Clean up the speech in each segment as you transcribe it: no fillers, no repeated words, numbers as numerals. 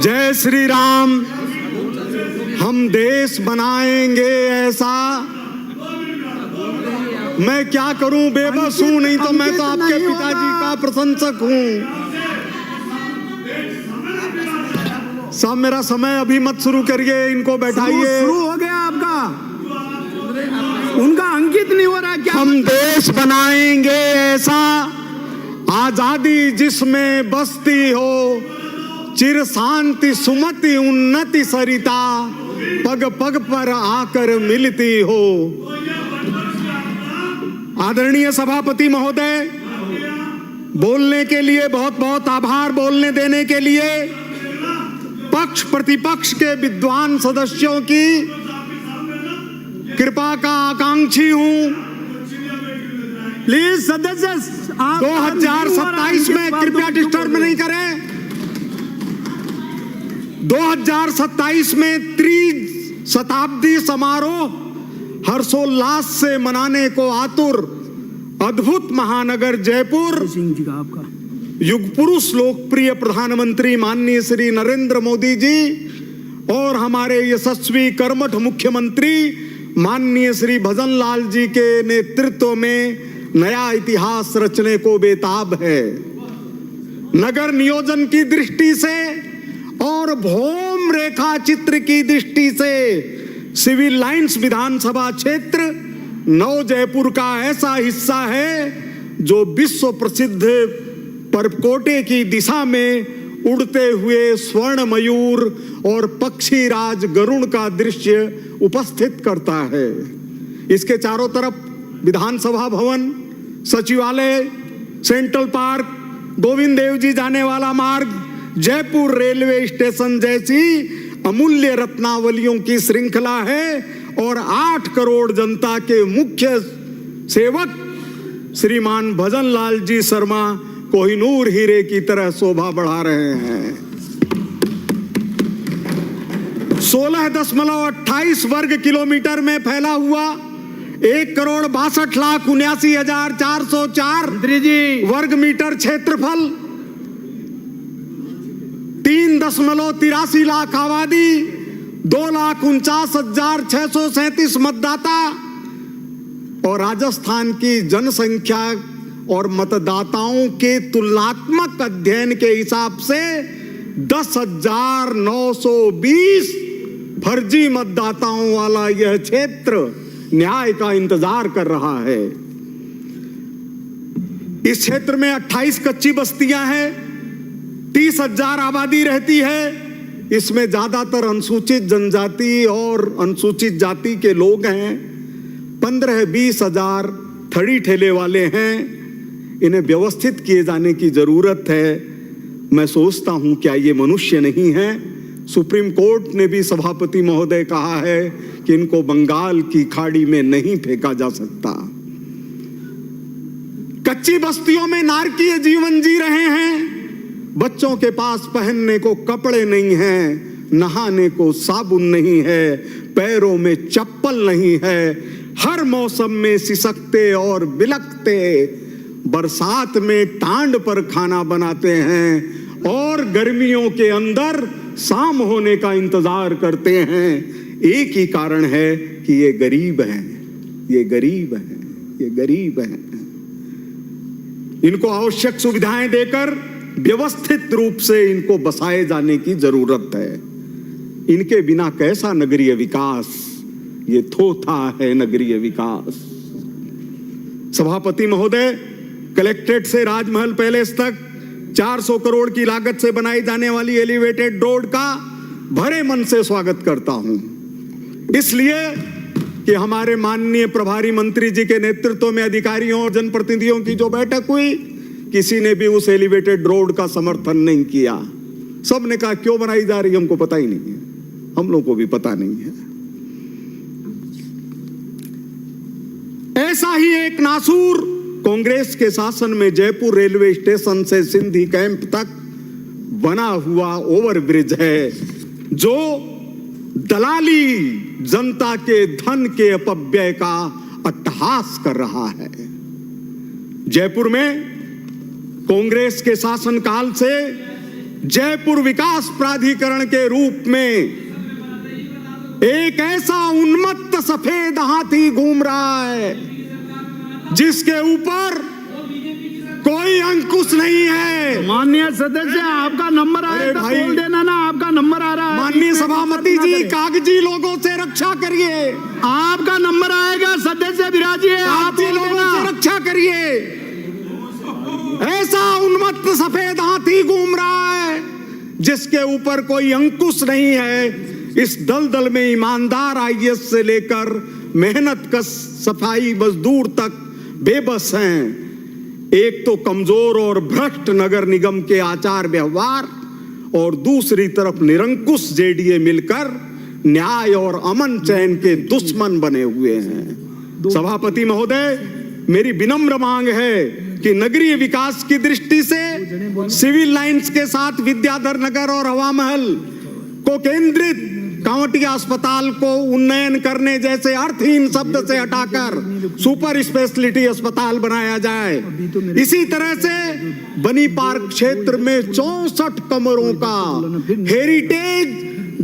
जय श्री राम। हम देश बनाएंगे ऐसा। मैं क्या करूं, बेबस हूं, नहीं तो मैं तो आपके पिताजी का प्रशंसक हूं। सब मेरा समय अभी मत शुरू करिए, इनको बैठाइए। शुरू हो गया आपका, उनका अंकित नहीं हो रहा क्या? हम देश बनाएंगे ऐसा, आजादी जिसमें बसती हो, चिर शांति सुमति उन्नति सरिता, पग पग पर आकर मिलती हो। आदरणीय सभापति महोदय, बोलने के लिए बहुत बहुत आभार। बोलने देने के लिए पक्ष प्रतिपक्ष के विद्वान सदस्यों की कृपा का आकांक्षी हूं। प्लीज सदस्य 2027 में कृपया डिस्टर्ब नहीं करें। 2027 में त्रिशताब्दी समारोह हर्षोल्लास से मनाने को आतुर अद्भुत महानगर जयपुर, सिंह जी का आपका युग पुरुष लोकप्रिय प्रधानमंत्री माननीय श्री नरेंद्र मोदी जी और हमारे यशस्वी कर्मठ मुख्यमंत्री माननीय श्री भजन लाल जी के नेतृत्व में नया इतिहास रचने को बेताब है। नगर नियोजन की दृष्टि से और भौम रेखा चित्र की दृष्टि से सिविल लाइंस विधानसभा क्षेत्र नव जयपुर का ऐसा हिस्सा है जो विश्व प्रसिद्ध परकोटे की दिशा में उड़ते हुए स्वर्ण मयूर और पक्षी राज गरुड़ का दृश्य उपस्थित करता है। इसके चारों तरफ विधानसभा भवन, सचिवालय, सेंट्रल पार्क, गोविंद देव जी जाने वाला मार्ग, जयपुर रेलवे स्टेशन जैसी अमूल्य रत्नावलियों की श्रृंखला है और 8 करोड़ जनता के मुख्य सेवक श्रीमान भजन लाल जी शर्मा कोहिनूर हीरे की तरह शोभा बढ़ा रहे हैं। 16.28 वर्ग किलोमीटर में फैला हुआ 1,62,79,404 वर्ग मीटर क्षेत्रफल, 3.83 लाख आबादी, 2,49,637 मतदाता और राजस्थान की जनसंख्या और मतदाताओं के तुलनात्मक अध्ययन के हिसाब से 10,920 फर्जी मतदाताओं वाला यह क्षेत्र न्याय का इंतजार कर रहा है। इस क्षेत्र में 28 कच्ची बस्तियां हैं, 30,000 आबादी रहती है। इसमें ज्यादातर अनुसूचित जनजाति और अनुसूचित जाति के लोग हैं। 15-20 हजार थड़ी ठेले वाले हैं। इन्हें व्यवस्थित किए जाने की जरूरत है। मैं सोचता हूं क्या ये मनुष्य नहीं है? सुप्रीम कोर्ट ने भी सभापति महोदय कहा है कि इनको बंगाल की खाड़ी में नहीं फेंका जा सकता। कच्ची बस्तियों में नारकीय जीवन जी रहे हैं। बच्चों के पास पहनने को कपड़े नहीं हैं, नहाने को साबुन नहीं है, पैरों में चप्पल नहीं है। हर मौसम में सिसकते और बिलखते, बरसात में टांड पर खाना बनाते हैं और गर्मियों के अंदर शाम होने का इंतजार करते हैं। एक ही कारण है कि ये गरीब हैं, ये गरीब हैं, ये गरीब हैं। इनको आवश्यक सुविधाएं देकर व्यवस्थित रूप से इनको बसाए जाने की जरूरत है। इनके बिना कैसा नगरीय विकास? ये थोथा है नगरीय विकास। सभापति महोदय, कलेक्ट्रेट से राजमहल पैलेस तक 400 करोड़ की लागत से बनाई जाने वाली एलिवेटेड रोड का भरे मन से स्वागत करता हूं, इसलिए कि हमारे माननीय प्रभारी मंत्री जी के नेतृत्व में अधिकारियों और जनप्रतिनिधियों की जो बैठक हुई, किसी ने भी उस एलिवेटेड रोड का समर्थन नहीं किया। सब ने कहा क्यों बनाई जा रही, हमको पता ही नहीं है, हम लोगों को भी पता नहीं है। ऐसा ही एक नासूर कांग्रेस के शासन में जयपुर रेलवे स्टेशन से सिंधी कैंप तक बना हुआ ओवरब्रिज है, जो दलाली जनता के धन के अपव्यय का अट्टहास कर रहा है। जयपुर में कांग्रेस के शासनकाल से जयपुर विकास प्राधिकरण के रूप में एक ऐसा उन्मत्त सफेद हाथी घूम रहा है जिसके ऊपर कोई अंकुश नहीं है। माननीय सदस्य, आपका नंबर आया था, बोल देना ना, आपका नंबर आ रहा है। माननीय सभापति जी, कागजी लोगों से रक्षा करिए। आपका नंबर आएगा, सदस्य विराजिए, आप लोगों से रक्षा करिए। ऐसा उन्मत्त सफेद हाथी घूम रहा है जिसके ऊपर कोई अंकुश नहीं है। इस दलदल में ईमानदार आईएएस से लेकर मेहनत कश सफाई मजदूर तक बेबस हैं। एक तो कमजोर और भ्रष्ट नगर निगम के आचार व्यवहार और दूसरी तरफ निरंकुश जेडीए मिलकर न्याय और अमन चैन के दुश्मन बने हुए हैं। सभापति महोदय, मेरी विनम्र मांग है कि नगरीय विकास की दृष्टि से सिविल लाइंस के साथ विद्याधर नगर और हवा महल को केंद्रित कांवटिया अस्पताल को उन्नयन करने जैसे अर्थहीन शब्द से हटाकर सुपर स्पेशलिटी अस्पताल बनाया जाए। इसी तरह से बनी पार्क क्षेत्र में 64 कमरों का heritage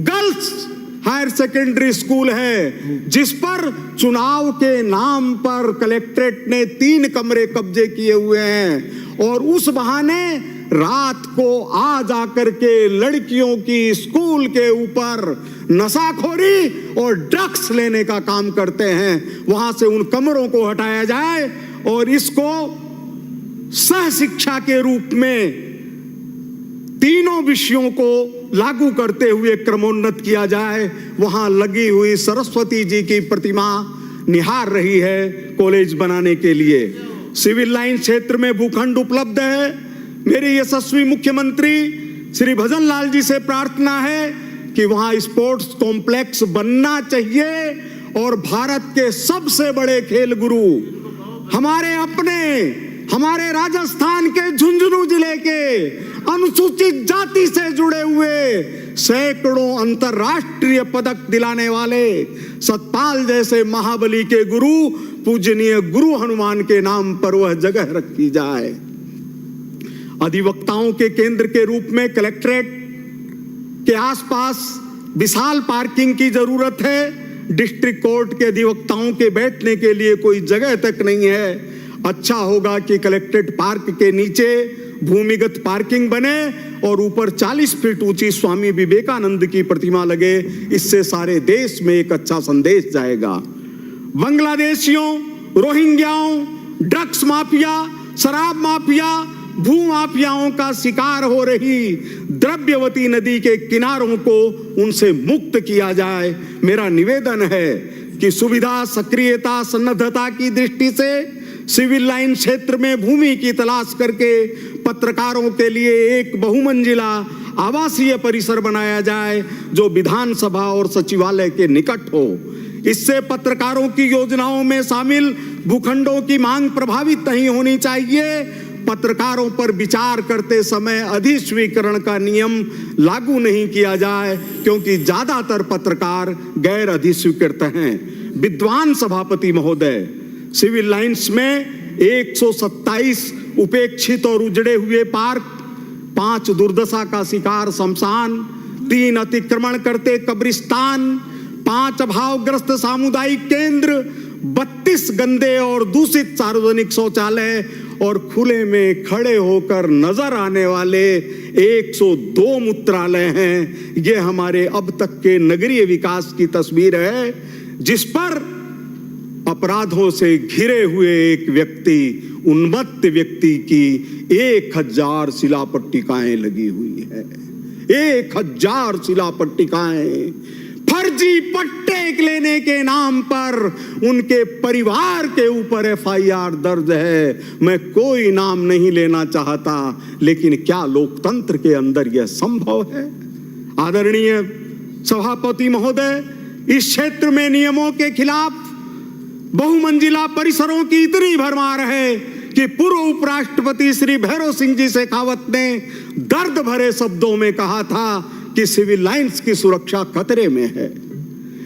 girls higher secondary school है, जिस पर चुनाव के नाम पर कलेक्ट्रेट ने 3 कमरे कब्जे किए हुए हैं और उस बहाने रात को आ जाकर के लड़कियों की स्कूल के ऊपर नशाखोरी और ड्रग्स लेने का काम करते हैं। वहां से उन कमरों को हटाया जाए और इसको सह शिक्षा के रूप में तीनों विषयों को लागू करते हुए क्रमोन्नत किया जाए। वहां लगी हुई सरस्वती जी की प्रतिमा निहार रही है कॉलेज बनाने के लिए। सिविल लाइन क्षेत्र में भूखंड उपलब्ध है। मेरे यशस्वी मुख्यमंत्री श्री भजन लाल जी से प्रार्थना है कि वहां स्पोर्ट्स कॉम्प्लेक्स बनना चाहिए और भारत के सबसे बड़े खेल गुरु हमारे राजस्थान के झुंझुनू जिले के अनुसूचित जाति से जुड़े हुए सैकड़ों अंतरराष्ट्रीय पदक दिलाने वाले सतपाल जैसे महाबली के गुरु पूजनीय गुरु हनुमान के नाम पर वह जगह रखी जाए। अधिवक्ताओं के केंद्र के रूप में कलेक्ट्रेट के आसपास विशाल पार्किंग की जरूरत है। डिस्ट्रिक्ट कोर्ट के अधिवक्ताओं के बैठने के लिए कोई जगह तक नहीं है। अच्छा होगा कि कलेक्ट्रेट पार्क के नीचे भूमिगत पार्किंग बने और ऊपर 40 फीट ऊंची स्वामी विवेकानंद की प्रतिमा लगे। इससे सारे देश में एक अच्छा संदेश जाएगा। बांग्लादेशियों, रोहिंग्याओं, ड्रग्स माफिया, शराब माफिया, भू माफियाओं का शिकार हो रही द्रव्यवती नदी के किनारों को उनसे मुक्त किया जाए। मेरा निवेदन है कि सुविधा, सक्रियता, सन्नद्धता की दृष्टि से सिविल लाइन क्षेत्र में भूमि की तलाश करके पत्रकारों के लिए एक बहुमंजिला आवासीय परिसर बनाया जाए जो विधानसभा और सचिवालय के निकट हो। इससे पत्रकारों की योजनाओं में शामिल भूखंडों की मांग प्रभावित नहीं होनी चाहिए। पत्रकारों पर विचार करते समय अधिस्वीकरण का नियम लागू नहीं किया जाए, क्योंकि ज्यादातर पत्रकार गैर अधिस्वीकृत हैं। विद्वान सभापति महोदय, सिविल लाइंस में 127 उपेक्षित और उजड़े हुए पार्क, 5 दुर्दशा का शिकार शमशान, 3 अतिक्रमण करते कब्रिस्तान, 5 अभावग्रस्त सामुदायिक केंद्र, 32 गंदे और दूषित सार्वजनिक शौचालय और खुले में खड़े होकर नजर आने वाले 102 मूत्रालय हैं। ये हमारे अब तक के नगरीय विकास की तस्वीर है, जिस पर अपराधों से घिरे हुए एक व्यक्ति, उन्मत्त व्यक्ति की 1000 शिलापट्टिकाएं लगी हुई है। 1000 शिलापट्टिकाएं फर्जी पट्टे लेने के नाम पर उनके परिवार के ऊपर एफआईआर दर्ज है। मैं कोई नाम नहीं लेना चाहता, लेकिन क्या लोकतंत्र के अंदर यह संभव है? आदरणीय सभापति महोदय, इस क्षेत्र में नियमों के खिलाफ बहुमंजिला परिसरों की इतनी भरमार है कि पूर्व उपराष्ट्रपति श्री भैरव सिंह जी शेखावत ने दर्द भरे शब्दों में कहा था कि सिविल लाइंस की सुरक्षा खतरे में है।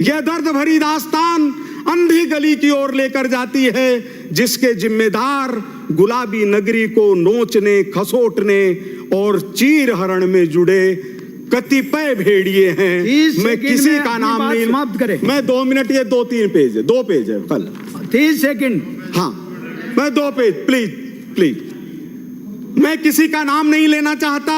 यह दर्द भरी दास्तान अंधी गली की ओर लेकर जाती है, जिसके जिम्मेदार गुलाबी नगरी को नोचने, खसोटने और चीर हरण में जुड़े कतिपय भेड़िए हैं। 30 मैं सेकंड किसी में का अपनी नाम बात नहीं, समाप्त करें। मैं 2 मिनट, ये 2-3 पेज है, 2 पेज है कल। 30 सेकंड। हाँ, मैं 2 पेज, प्लीज प्लीज। मैं किसी का नाम नहीं लेना चाहता,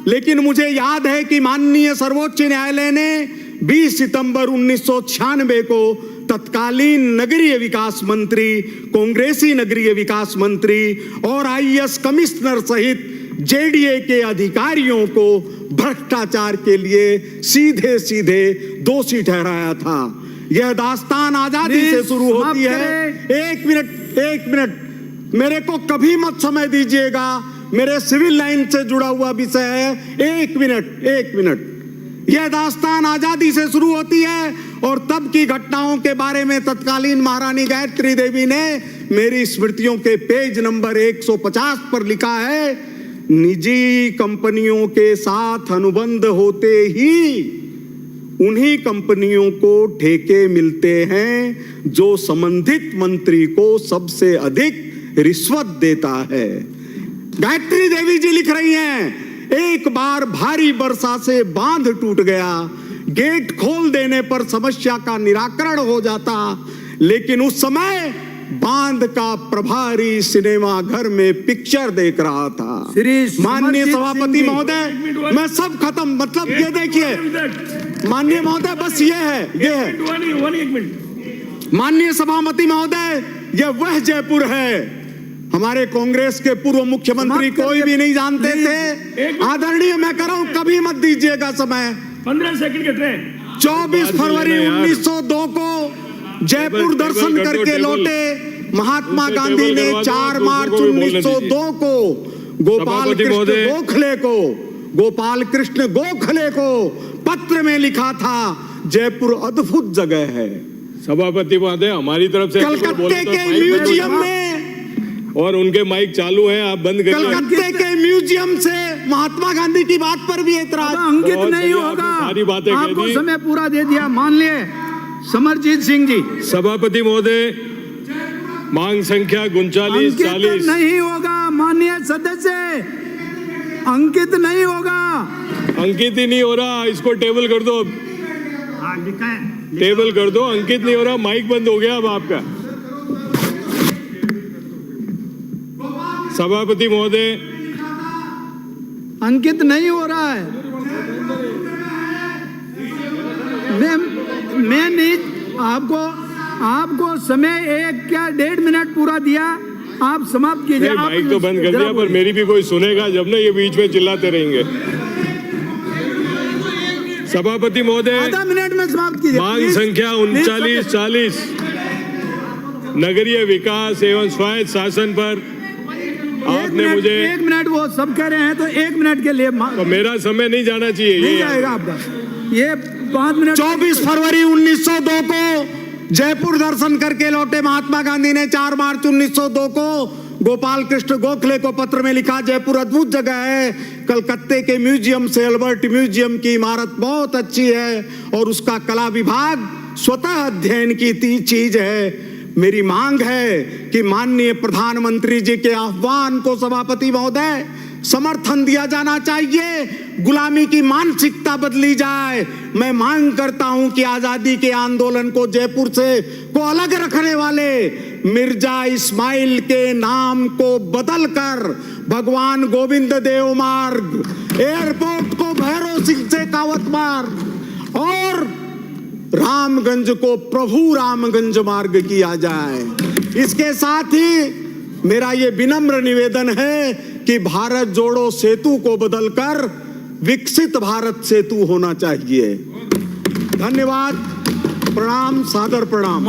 लेकिन मुझे याद है कि माननीय सर्वोच्च न्यायालय ने 20 सितंबर 1996 को तत्कालीन नगरीय विकास मंत्री, कांग्रेसी नगरीय विकास मंत्री और आईएएस कमिश्नर सहित जेडीए के अधिकारियों को भ्रष्टाचार के लिए सीधे सीधे दोषी ठहराया था। यह दास्तान आजादी से शुरू होती है। एक मिनट, मेरे को कभी मत समय दीजिएगा, मेरे सिविल लाइन से जुड़ा हुआ विषय है। एक मिनट। यह दास्तान आजादी से शुरू होती है और तब की घटनाओं के बारे में तत्कालीन महारानी गायत्री देवी ने मेरी स्मृतियों के पेज नंबर 150 पर लिखा है, निजी कंपनियों के साथ अनुबंध होते ही उन्हीं कंपनियों को ठेके मिलते हैं जो संबंधित मंत्री को सबसे अधिक रिश्वत देता है। गायत्री देवी जी लिख रही हैं, एक बार भारी वर्षा से बांध टूट गया, गेट खोल देने पर समस्या का निराकरण हो जाता, लेकिन उस समय बांध का प्रभारी सिनेमा घर में पिक्चर देख रहा था। माननीय सभापति महोदय, मैं सब खत्म, मतलब ये देखिए माननीय महोदय, बस ये है माननीय सभापति महोदय, यह वह जयपुर है हमारे कांग्रेस के पूर्व मुख्यमंत्री कोई भी नहीं जानते थे। आदरणीय, मैं कर रहा हूं, कभी मत दीजिएगा समय। 15 सेकंड के ट्रेन। 24 फरवरी 1902 को जयपुर दर्शन करके लौटे महात्मा गांधी ने 4 मार्च 1902 को गोपाल कृष्ण गोखले को पत्र में लिखा था, जयपुर अद्भुत जगह है। सभापति महोदय, हमारी तरफ से कलकत्ते के म्यूजियम में, और उनके माइक चालू है, आप बंद करिए। कलकत्ते के म्यूजियम से महात्मा गांधी की बात पर भी एतराज। अंकित नहीं होगा, सारी बातें आपको समय पूरा दे दिया। मान लिए समरजीत सिंह जी। सभापति महोदय, मांग संख्या 3940 नहीं होगा माननीय सदस्य, अंकित नहीं होगा। अंकित ही नहीं हो रहा, इसको टेबल कर दो। टेबल कर दो, अंकित नहीं हो रहा, माइक बंद हो गया अब आपका। सभापति महोदय, अंकित नहीं हो रहा है। मैं नहीं, आपको समय 1 या 1.5 मिनट पूरा दिया, आप समाप्त कीजिए। माइक तो बंद कर दिया, पर मेरी भी कोई सुनेगा जब ना, ये बीच में चिल्लाते रहेंगे। सभापति महोदय, आधा मिनट में समाप्त कीजिए। मांग संख्या 3940 नगरीय विकास एवं स्वायत्त शासन पर आपने मुझे 1 मिनट, वो सब कह रहे हैं तो 1 मिनट के लिए तो मेरा समय नहीं जाना चाहिए। नहीं जाएगा आपका, ये 5 मिनट। 24 फरवरी 1902 को जयपुर दर्शन करके लौटे महात्मा गांधी ने 4 मार्च 1902 को गोपाल कृष्ण गोखले को पत्र में लिखा, जयपुर अद्भुत जगह है। कलकत्ते के म्यूजियम से अल्बर्ट म्यूजियम की इमारत बहुत अच्छी है और उसका कला विभाग स्वतः अध्ययन की चीज है। मेरी मांग है कि माननीय प्रधानमंत्री जी के आह्वान को सभापति महोदय समर्थन दिया जाना चाहिए, गुलामी की मानसिकता बदली जाए। मैं मांग करता हूं कि आजादी के आंदोलन को जयपुर से को अलग रखने वाले मिर्जा इस्माइल के नाम को बदलकर भगवान गोविंद देव मार्ग, एयरपोर्ट को भैरव सिंह से कावत मार्ग और रामगंज को प्रभु रामगंज मार्ग किया जाए। इसके साथ ही मेरा ये विनम्र निवेदन है कि भारत जोड़ो सेतु को बदलकर विकसित भारत सेतु होना चाहिए। धन्यवाद, प्रणाम, सादर प्रणाम।